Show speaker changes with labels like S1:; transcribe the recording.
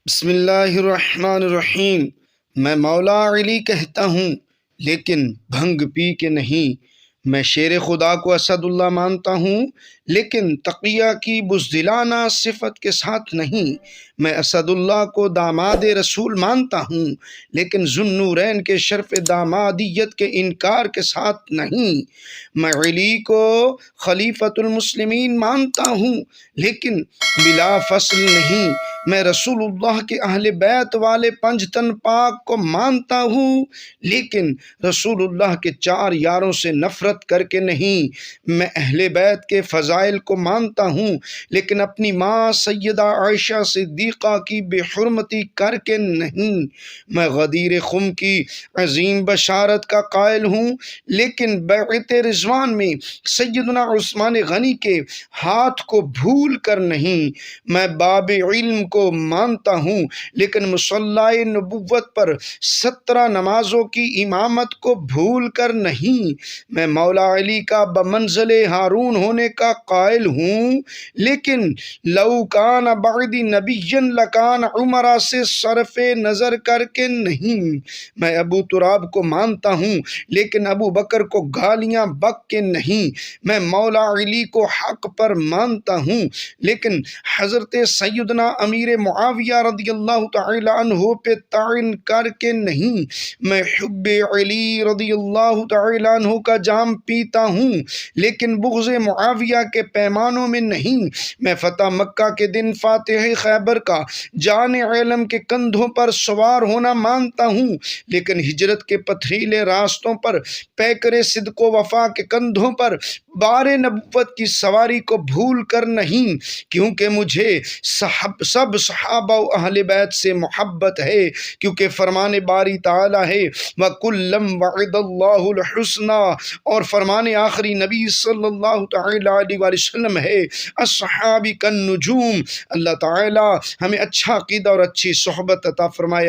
S1: بسم اللہ الرحمن الرحیم۔ میں مولا علی کہتا ہوں لیکن بھنگ پی کے نہیں۔ میں شیر خدا کو اسد اللہ مانتا ہوں لیکن تقیہ کی بزدلانہ صفت کے ساتھ نہیں۔ میں اسد اللہ کو داماد رسول مانتا ہوں لیکن ذو النورین کے شرف دامادیت کے انکار کے ساتھ نہیں۔ میں علی کو خلیفۃ المسلمین مانتا ہوں لیکن بلا فصل نہیں۔ میں رسول اللہ کے اہل بیت والے پنجتن پاک کو مانتا ہوں لیکن رسول اللہ کے 4 یاروں سے نفرت کر کے نہیں۔ میں اہل بیت کے فضائل کو مانتا ہوں لیکن اپنی ماں سیدہ عائشہ صدیقہ کی بے حرمتی کر کے نہیں۔ میں غدیر خم کی عظیم بشارت کا قائل ہوں لیکن بیعت رضوان میں سیدنا عثمان غنی کے ہاتھ کو بھول کر نہیں۔ میں باب علم کو مانتا ہوں لیکن مصلی نبوت پر 17 نمازوں کی امامت کو بھول کر نہیں۔ میں مولا علی کا بمنزل ہارون ہونے کا قائل ہوں لیکن لو کان بعدی نبی لکان عمرہ سے صرف نظر کر کے نہیں۔ میں ابو تراب کو مانتا ہوں لیکن ابو بکر کو گالیاں بک کے نہیں۔ میں مولا علی کو حق پر مانتا ہوں لیکن حضرت سیدنا امیر معاویہ رضی اللہ تعالی عنہ پہ تعین کر کے نہیں۔ میں حب علی رضی اللہ تعالی عنہ کا جام پیتا ہوں لیکن بغض معاویہ کے پیمانوں میں نہیں۔ میں فتح مکہ کے دن فاتح خیبر کا جان علم کے کندھوں پر سوار ہونا مانتا ہوں لیکن ہجرت کے پتھریلے راستوں پر پیکر صدق و وفا کے کندھوں پر بار نبوت کی سواری کو بھول کر نہیں۔ کیونکہ مجھے سب صحابہ و اہل بیت سے محبت ہے، کیونکہ فرمان باری تعالی ہے وَكُلًّا وَعِدَ اللَّهُ الْحُسْنَى، اور فرمان آخری نبی صلی اللہ تعالی علیہ وآلہ وسلم ہے اصحابی کالنجوم۔ اللہ تعالی ہمیں اچھا عقیدہ اور اچھی صحبت عطا فرمائے۔